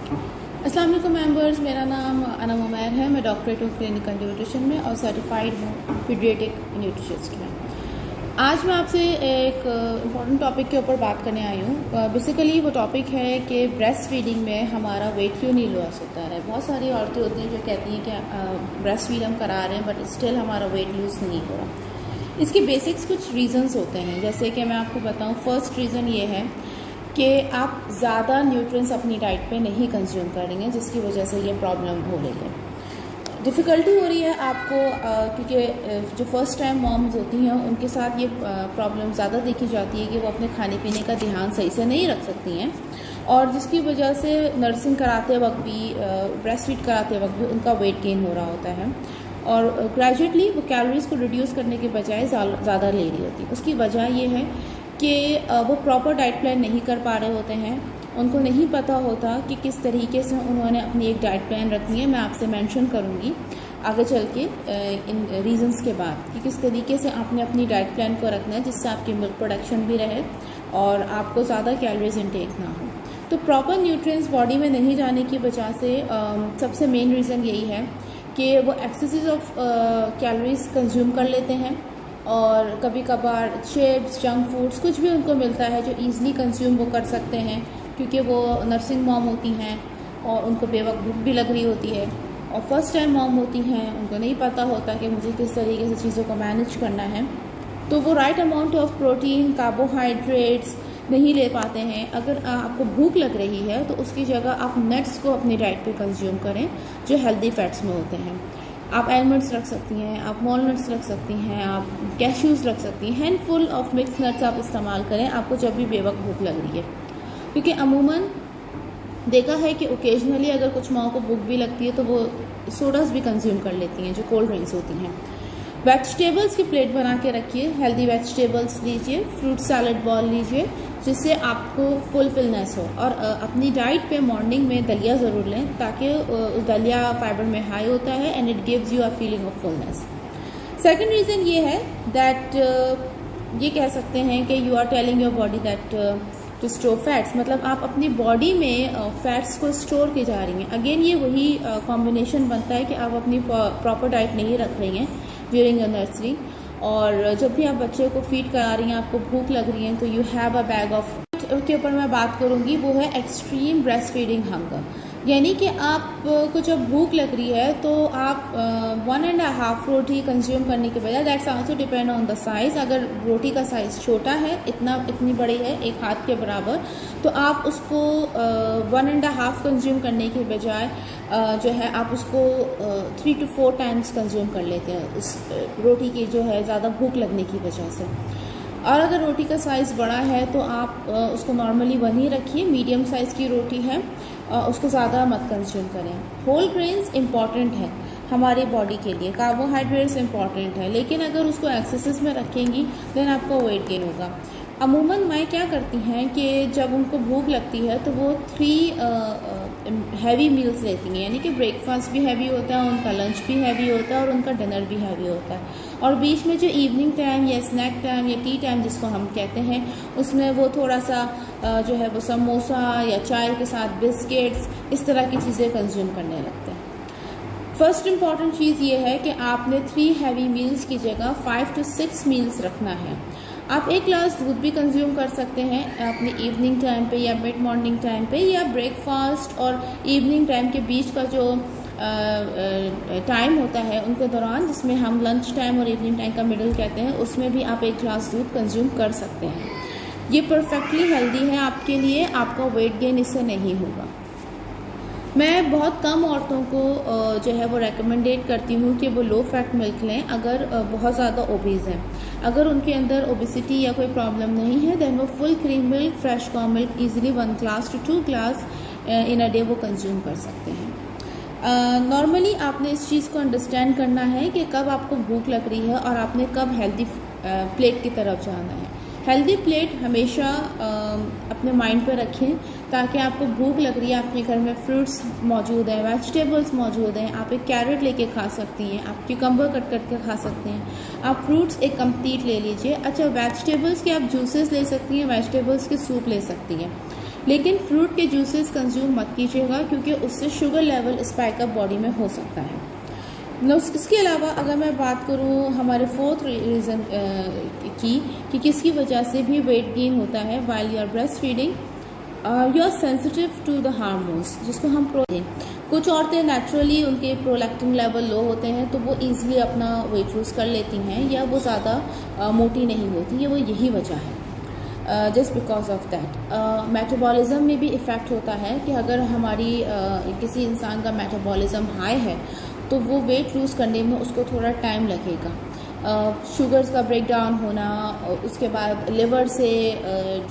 अस्सलाम वालेकुम मेंबर्स, मेरा नाम अनम उमैर है। मैं डॉक्टरेट ऑफ क्लिनिकल न्यूट्रिशन में और सर्टिफाइड हूँ पीडियाट्रिक न्यूट्रिशनिस्ट में। आज मैं आपसे एक इम्पॉर्टेंट टॉपिक के ऊपर बात करने आई हूँ। बेसिकली वो टॉपिक है कि ब्रेस्ट फीडिंग में हमारा वेट क्यों नहीं लॉस होता है। बहुत सारी औरतें होती हैं जो कहती हैं कि ब्रेस्ट फीड हम करा रहे हैं बट स्टिल हमारा वेट लूज़ नहीं हो रहा। इसके बेसिक्स कुछ रीज़न्स होते हैं, जैसे कि मैं आपको बताऊँ। फर्स्ट रीज़न ये है कि आप ज़्यादा न्यूट्रिएंट्स अपनी डाइट पे नहीं कंज्यूम करेंगे, जिसकी वजह से ये प्रॉब्लम हो रही है। डिफ़िकल्टी हो रही है आपको क्योंकि जो फर्स्ट टाइम मॉम्स होती हैं उनके साथ ये प्रॉब्लम ज़्यादा देखी जाती है कि वो अपने खाने पीने का ध्यान सही से नहीं रख सकती हैं, और जिसकी वजह से नर्सिंग कराते वक्त भी ब्रेस्ट फीड कराते वक्त भी उनका वेट गेन हो रहा होता है, और ग्रेजुअली वो कैलोरीज़ को रिड्यूस करने के बजाय ज़्यादा ले रही होती है। उसकी वजह ये है कि वो प्रॉपर डाइट प्लान नहीं कर पा रहे होते हैं। उनको नहीं पता होता कि किस तरीके से उन्होंने अपनी एक डाइट प्लान रखनी है। मैं आपसे मेंशन करूंगी आगे चल के इन रीजंस के बाद कि किस तरीके से आपने अपनी डाइट प्लान को रखना है जिससे आपकी मिल्क प्रोडक्शन भी रहे और आपको ज़्यादा कैलोरीज इनटेक ना हो। तो प्रॉपर न्यूट्रिएंट्स बॉडी में नहीं जाने की वजह से सबसे मेन रीज़न यही है कि वो एक्सेसिस ऑफ कैलोरीज कंज्यूम कर लेते हैं, और कभी कभार चिप्स, जंक फूड्स, कुछ भी उनको मिलता है जो ईज़िली कंज्यूम वो कर सकते हैं, क्योंकि वो नर्सिंग मॉम होती हैं और उनको बेवक्त भूख भी लग रही होती है, और फर्स्ट टाइम मॉम होती हैं, उनको नहीं पता होता कि मुझे किस तरीके से चीज़ों को मैनेज करना है। तो वो right amount of protein, carbohydrates नहीं ले पाते हैं। अगर आपको भूख लग रही है तो उसकी जगह आप नट्स को अपनी डाइट पे कंज्यूम करें जो हेल्दी फैट्स में होते हैं। आप एलमंड्स रख सकती हैं, आप वॉलनट्स रख सकती हैं, आप कैश्यूज़ रख सकती हैं। हैंडफुल ऑफ मिक्स नट्स आप इस्तेमाल करें आपको जब भी बेवक्त भूख लग रही है, क्योंकि अमूमन देखा है कि ओकेजनली अगर कुछ माओ को भूख भी लगती है तो वो सोडास भी कंज्यूम कर लेती हैं जो कोल्ड ड्रिंक्स होती हैं। वेजिटेबल्स की प्लेट बना के रखिए, हेल्दी वेजिटेबल्स लीजिए, फ्रूट सैलड बॉल लीजिए जिससे आपको फुलफिलनेस हो, और अपनी डाइट पे मॉर्निंग में दलिया ज़रूर लें ताकि दलिया फाइबर में हाई होता है and it gives you a feeling of fullness. Second reason ये है दैट ये कह सकते हैं कि you are telling your body that to store fats, मतलब आप अपनी बॉडी में फैट्स को स्टोर की जा रही हैं। अगेन ये वही कॉम्बिनेशन बनता है कि आप अपनी प्रॉपर डाइट नहीं रख रही हैं ड्यूरिंग योर नर्सरी, और जब भी आप बच्चे को फीड करा रही हैं आपको भूख लग रही है तो you have a bag of. के ऊपर मैं बात करूंगी वो है एक्सट्रीम ब्रेस्ट फीडिंग हंगर, यानी कि आपको जब भूख लग रही है तो आप 1.5 रोटी कंज्यूम करने के बजाय, that's also depend on the size. अगर रोटी का साइज़ छोटा है, इतनी बड़ी है एक हाथ के बराबर, तो आप उसको 1.5 कंज्यूम करने के बजाय जो है आप उसको 3 to 4 टाइम्स कंज्यूम कर लेते हैं उस रोटी की जो है ज़्यादा भूख लगने की वजह से। और अगर रोटी का साइज़ बड़ा है तो आप उसको नॉर्मली 1 ही रखिए। मीडियम साइज़ की रोटी है उसको ज़्यादा मत कंज्यूम करें। होल ग्रेन्स इंपॉर्टेंट है हमारी बॉडी के लिए, कार्बोहाइड्रेट्स इंपॉर्टेंट है, लेकिन अगर उसको एक्सेसेस में रखेंगी देन आपको वेट गेन होगा। अमूमन माएँ क्या करती हैं कि जब उनको भूख लगती है तो वो 3 हैवी मील्स लेती हैं, यानी कि ब्रेकफास्ट भी हैवी होता है, उनका लंच भी हैवी होता है और उनका डिनर भी हैवी होता है, और बीच में जो इवनिंग टाइम या स्नैक टाइम या टी टाइम जिसको हम कहते हैं उसमें वो थोड़ा सा जो है वो समोसा या चाय के साथ बिस्किट्स, इस तरह की चीज़ें कंज्यूम करने लगते हैं। फर्स्ट इम्पॉर्टेंट चीज़ ये है कि आपने 3 हैवी मील्स की जगह 5 to 6 मील्स रखना है। आप 1 ग्लास दूध भी कंज्यूम कर सकते हैं अपने इवनिंग टाइम पे या मिड मॉर्निंग टाइम पे, या ब्रेकफास्ट और इवनिंग टाइम के बीच का जो टाइम होता है उनके दौरान, जिसमें हम लंच टाइम और इवनिंग टाइम का मिडल कहते हैं, उसमें भी आप 1 ग्लास दूध कंज्यूम कर सकते हैं। ये परफेक्टली हेल्दी है आपके लिए, आपका वेट गेन इससे नहीं होगा। मैं बहुत कम औरतों को जो है वो रेकमेंडेट करती हूँ कि वो लो फैट मिल्क लें अगर बहुत ज़्यादा ओबीज़ हैं। अगर उनके अंदर ओबिसिटी या कोई प्रॉब्लम नहीं है देन वो फुल क्रीम मिल्क, फ्रेश कॉ milk easily 1 glass to 2 glass in a day वो कंज्यूम कर सकते हैं। नॉर्मली आपने इस चीज़ को अंडरस्टैंड करना है कि कब आपको भूख लग रही है और आपने कब हेल्दी प्लेट की तरफ जाना है। हेल्दी प्लेट हमेशा अपने माइंड पर रखें ताकि आपको भूख लग रही है, आपके घर में फ्रूट्स मौजूद है, वेजिटेबल्स मौजूद हैं, आप एक कैरेट लेके खा सकती हैं, आप क्यूकम्बर कट करके खा सकते हैं, आप फ्रूट्स एक कंप्लीट ले लीजिए। अच्छा, वेजिटेबल्स के आप जूसेस ले सकती हैं, वेजिटेबल्स के सूप ले सकती हैं। लेकिन फ्रूट के जूसेस कंज्यूम मत कीजिएगा क्योंकि उससे sugar level spike up body में हो सकता है। इसके अलावा अगर मैं बात करूँ हमारे फोर्थ रीज़न की कि किसकी वजह से भी वेट गेन होता है, while you are breast feeding you are sensitive to the hormones, जिसको हम कुछ औरतें नेचुरली उनके प्रोलैक्टिन लेवल लो होते हैं तो वो ईजिली अपना वेट लूज कर लेती हैं या वो ज़्यादा मोटी नहीं होती, वो यही वजह है। Just because of that metabolism में भी इफ़ेक्ट होता है कि अगर हमारी किसी इंसान का मेटाबॉलिज्म हाई है तो वो वेट लूज़ करने में उसको थोड़ा टाइम लगेगा। शुगर्स का ब्रेक डाउन होना, उसके बाद लिवर से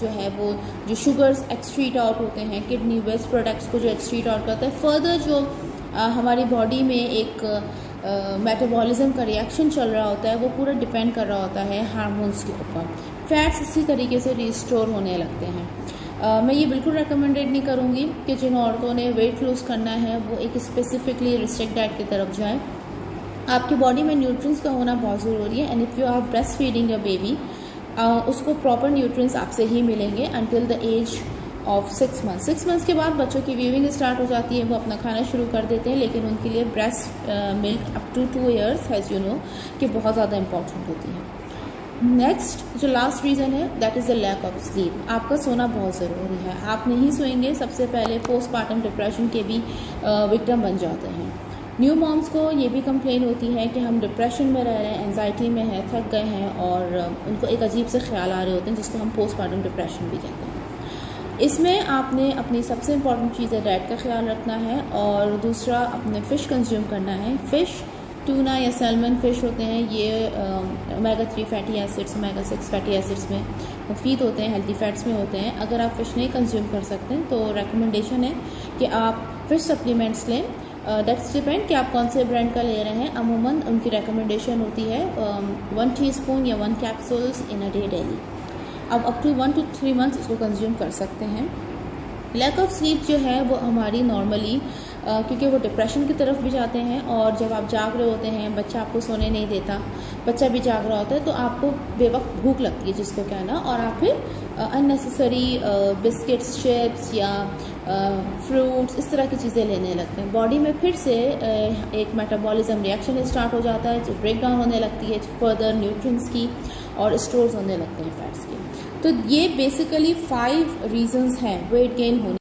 जो है वो जो शुगर्स एक्सक्रीट आउट होते हैं, किडनी वेस्ट प्रोडक्ट्स को जो एक्सक्रीट आउट करता है, फर्दर जो हमारी बॉडी में एक मेटाबॉलिज्म का रिएक्शन चल रहा होता है वो पूरा डिपेंड कर रहा होता है हार्मोन्स के ऊपर। फैट्स इसी तरीके से रिस्टोर होने लगते हैं। मैं ये बिल्कुल रेकमेंडेड नहीं करूँगी कि जिन औरतों ने वेट लूज़ करना है वो एक स्पेसिफिकली रिस्ट्रिक्ट डाइट की तरफ जाएँ। आपकी बॉडी में न्यूट्रिएंट्स का होना बहुत ज़रूरी है, and if you are breast feeding your baby उसको प्रॉपर न्यूट्रिएंट्स आपसे ही मिलेंगे until the age of 6 months. 6 months के बाद बच्चों की वीविंग स्टार्ट हो जाती है, वो अपना खाना शुरू कर देते हैं, लेकिन उनके लिए breast milk up to 2 years has you know कि बहुत ज़्यादा इंपॉर्टेंट होती है। नेक्स्ट जो लास्ट रीज़न है that is the lack of sleep. आपका सोना बहुत ज़रूरी है। आप नहीं सोएंगे, सबसे पहले पोस्टमार्टम डिप्रेशन के भी विक्टिम बन जाते हैं। न्यू मॉम्स को ये भी कंप्लेन होती है कि हम डिप्रेशन में रह रहे हैं, एंजाइटी में है, थक गए हैं और उनको एक अजीब से ख्याल आ रहे होते हैं जिसको हम पोस्टमार्टम डिप्रेशन भी कहते हैं। इसमें आपने अपनी सबसे इम्पॉर्टेंट चीज़ है डाइट का ख्याल रखना है, और दूसरा अपने फ़िश कंज्यूम करना है। फ़िश, टूना या सैल्मन फ़िश होते हैं, ये omega 3 fatty acids, omega 6 fatty acids में मुफीद होते हैं, हेल्दी फैट्स में होते हैं। अगर आप फ़िश नहीं कंज्यूम कर सकते हैं तो रिकमेंडेशन है कि आप फ़िश सप्लीमेंट्स लें। दैट्स डिपेंड कि आप कौन से ब्रांड का ले रहे हैं। अमूमन उनकी रिकमेंडेशन होती है 1 टीस्पून या 1 capsules in a day daily. अब अप टू 1 to 3 months इसको कंज्यूम कर सकते हैं। लैक ऑफ स्लीप जो है वो हमारी नॉर्मली क्योंकि वो डिप्रेशन की तरफ भी जाते हैं, और जब आप जाग रहे होते हैं, बच्चा आपको सोने नहीं देता, बच्चा भी जाग रहा होता है, तो आपको बेवक्त भूख लगती है जिसको कहना, और आप फिर अननेसेसरी बिस्किट्स, चिप्स या फ्रूट्स इस तरह की चीज़ें लेने लगते हैं। बॉडी में फिर से एक मेटाबॉलिज्म रिएक्शन स्टार्ट हो जाता है, जो ब्रेक डाउन होने लगती है फर्दर न्यूट्रिएंट्स की, और स्टोर्स होने लगते हैं फैट्स के। तो ये बेसिकली 5 रीजंस हैं वेट गेन होने।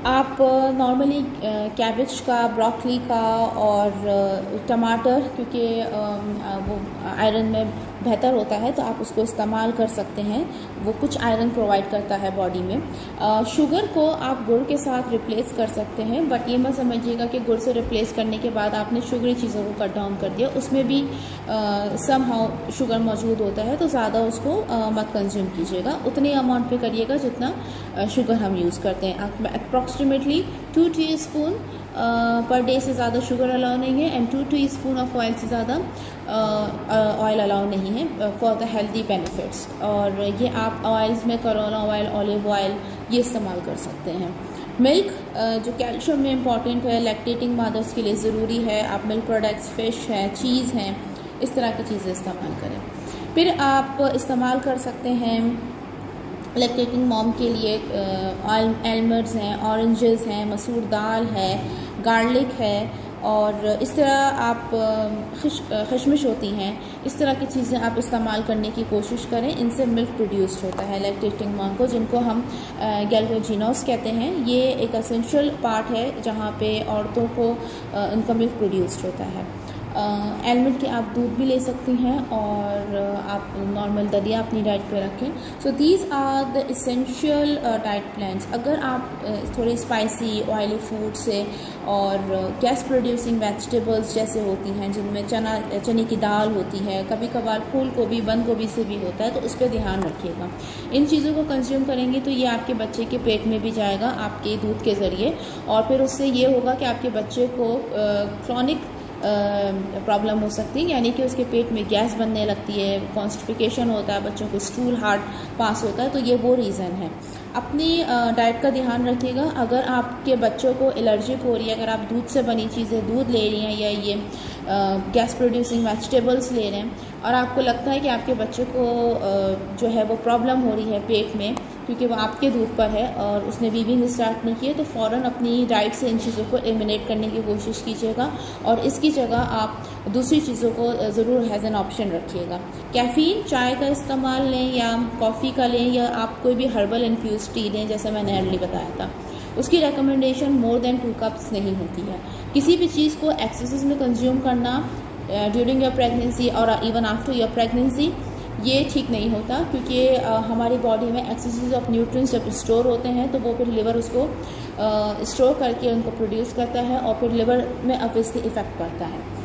आप नॉर्मली कैबेज का, ब्रोकली का और टमाटर, क्योंकि वो आयरन में बेहतर होता है तो आप उसको इस्तेमाल कर सकते हैं, वो कुछ आयरन प्रोवाइड करता है बॉडी में। शुगर को आप गुड़ के साथ रिप्लेस कर सकते हैं, बट ये मत समझिएगा कि गुड़ से रिप्लेस करने के बाद आपने शुगरी चीज़ों को कट डाउन कर दिया, उसमें भी समहाउ शुगर मौजूद होता है, तो ज़्यादा उसको मत कंज्यूम कीजिएगा। उतने अमाउंट पे करिएगा जितना शुगर हम यूज़ करते हैं। अप्रॉक्सीमेटली 2 टीस्पून पर डे से ज़्यादा शुगर अलाउ नहीं है, एंड 2 टीस्पून ऑफ ऑयल से ज़्यादा ऑयल अलाउ नहीं है फॉर द हेल्दी बेनिफिट्स। और ये आप ऑयल्स में करोला ऑयल, ऑलिव ऑयल ये इस्तेमाल कर सकते हैं। मिल्क जो कैल्शियम में इम्पॉर्टेंट है, लैक्टेटिंग मदर्स के लिए ज़रूरी है। आप मिल्क प्रोडक्ट्स, फ़िश है, चीज़ हैं, इस तरह की चीज़ें इस्तेमाल करें। फिर आप इस्तेमाल कर सकते हैं लैक्टेटिंग मॉम के लिए आलमंड्स हैं, ऑरेंजेस हैं, मसूर दाल है, गार्लिक है, और इस तरह आप खशमिश होती हैं, इस तरह की चीज़ें आप इस्तेमाल करने की कोशिश करें। इनसे मिल्क प्रोड्यूस्ड होता है लैक्टेटिंग मॉम को, जिनको हम गैल्वेजिनोस कहते हैं। ये एक एसेंशियल पार्ट है जहाँ पे औरतों को उनका मिल्क प्रोड्यूस्ड होता है। आलमंड के आप दूध भी ले सकती हैं, और आप नॉर्मल दलिया अपनी डाइट पे रखें। So these are the essential diet plans. अगर आप थोड़ी स्पाइसी ऑयली फूड से और गैस प्रोड्यूसिंग वेजिटेबल्स जैसे होती हैं, जिनमें चने की दाल होती है, कभी कभार फूल गोभी, बंद गोभी से भी होता है, तो उस पर ध्यान रखिएगा। इन चीज़ों को कंज्यूम करेंगे तो ये आपके बच्चे के पेट में भी जाएगा आपके दूध के ज़रिए, और फिर उससे ये होगा कि आपके बच्चे को क्रॉनिक प्रॉब्लम हो सकती है, यानी कि उसके पेट में गैस बनने लगती है, कॉन्स्टिपेशन होता है, बच्चों को स्टूल हार्ड पास होता है। तो ये वो रीज़न है। अपनी डाइट का ध्यान रखिएगा। अगर आपके बच्चों को एलर्जिक हो रही है, अगर आप दूध से बनी चीज़ें दूध ले रही हैं, या ये गैस प्रोड्यूसिंग वेजिटेबल्स ले रहे हैं, और आपको लगता है कि आपके बच्चे को जो है वो प्रॉब्लम हो रही है पेट में, क्योंकि वो आपके दूध पर है और उसने वीविंग स्टार्ट नहीं की है, तो फ़ौरन अपनी डाइट से इन चीज़ों को एलिमिनेट करने की कोशिश कीजिएगा और इसकी जगह आप दूसरी चीज़ों को ज़रूर हैज़ एन ऑप्शन रखिएगा। कैफ़ीन चाय का इस्तेमाल लें या कॉफ़ी का लें या आप कोई भी हर्बल इन्फ्यूज़ टी लें, जैसे मैंने अर्ली बताया था, उसकी रिकमेंडेशन मोर देन 2 कप्स नहीं होती है। किसी भी चीज़ को एक्सेस में कंज्यूम करना ड्यूरिंग योर प्रेगनेंसी और इवन आफ्टर योर प्रेगनेंसी ये ठीक नहीं होता, क्योंकि हमारी बॉडी में एक्सेस ऑफ न्यूट्रिएंट्स जब स्टोर होते हैं तो वो फिर लिवर उसको स्टोर करके उनको प्रोड्यूस करता है और फिर लिवर में ऑब्वियसली इफेक्ट पड़ता है।